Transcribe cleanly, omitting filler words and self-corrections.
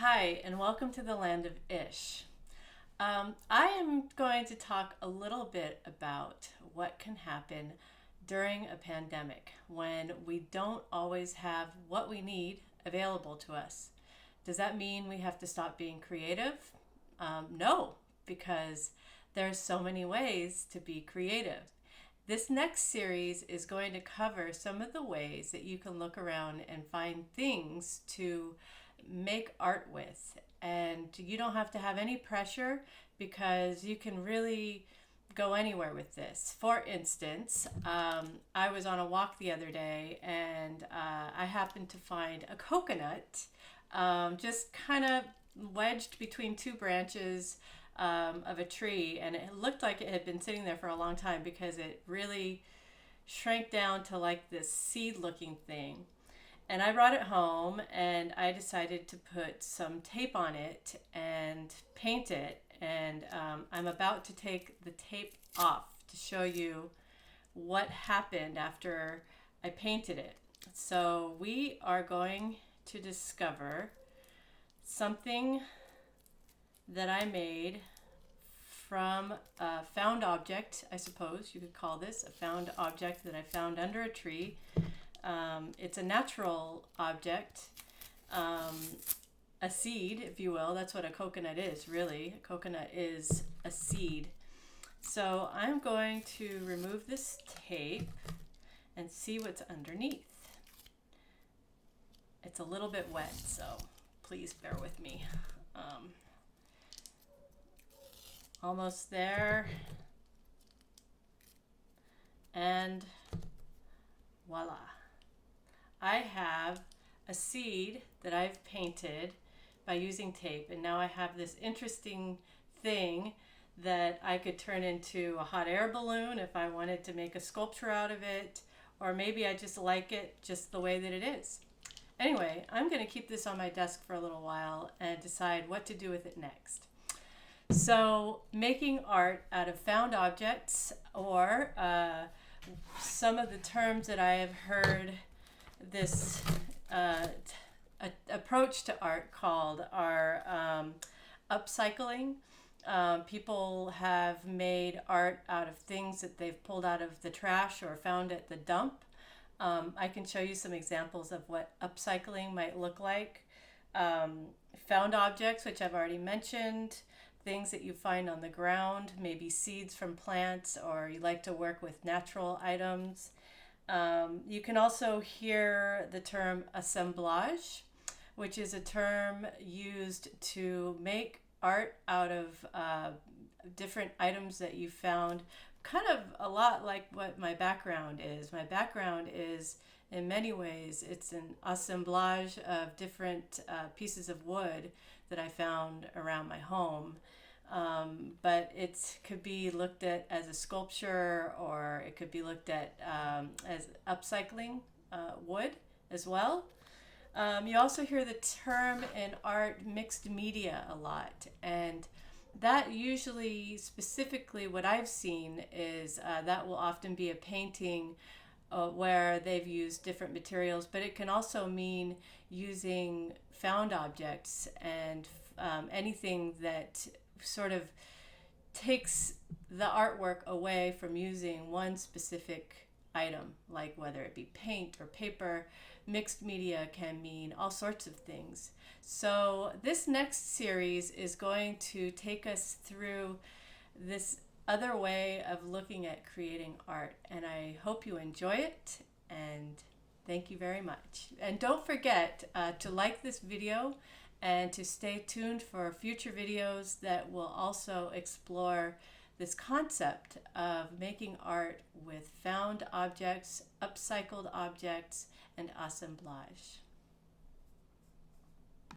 Hi, and welcome to the land of Ish. I am going to talk a little bit about what can happen during a pandemic when we don't always have what we need available to us. Does that mean we have to stop being creative? No, because there's so many ways to be creative. This next series is going to cover some of the ways that you can look around and find things to make art with. And you don't have to have any pressure because you can really go anywhere with this. For instance, I was on a walk the other day and I happened to find a coconut just kind of wedged between two branches of a tree, and it looked like it had been sitting there for a long time because it really shrank down to like this seed looking thing. And I brought it home and I decided to put some tape on it and paint it. And I'm about to take the tape off to show you what happened after I painted it. So we are going to discover something that I made from a found object, I suppose you could call this a found object that I found under a tree. It's a natural object, a seed, if you will. That's what a coconut is, really. A coconut is a seed. So I'm going to remove this tape and see what's underneath. It's a little bit wet, so please bear with me. Almost there. And voila. I have a seed that I've painted by using tape, and now I have this interesting thing that I could turn into a hot air balloon if I wanted to make a sculpture out of it, or maybe I just like it just the way that it is. Anyway, I'm going to keep this on my desk for a little while and decide what to do with it next. So, making art out of found objects, or some of the terms that I have heard this approach to art called are upcycling. People have made art out of things that they've pulled out of the trash or found at the dump. I can show you some examples of what upcycling might look like. Found objects, which I've already mentioned, things that you find on the ground, maybe seeds from plants, or you like to work with natural items. You can also hear the term assemblage, which is a term used to make art out of different items that you found, kind of a lot like what my background is. My background is, in many ways, it's an assemblage of different pieces of wood that I found around my home. But it could be looked at as a sculpture, or it could be looked at as upcycling wood as well. You also hear the term in art mixed media a lot, and that usually, specifically what I've seen is that will often be a painting where they've used different materials, but it can also mean using found objects and anything that sort of takes the artwork away from using one specific item, like whether it be paint or paper. Mixed media can mean all sorts of things. So this next series is going to take us through this other way of looking at creating art, and I hope you enjoy it, and thank you very much. And don't forget to like this video and to stay tuned for future videos that will also explore this concept of making art with found objects, upcycled objects, and assemblage.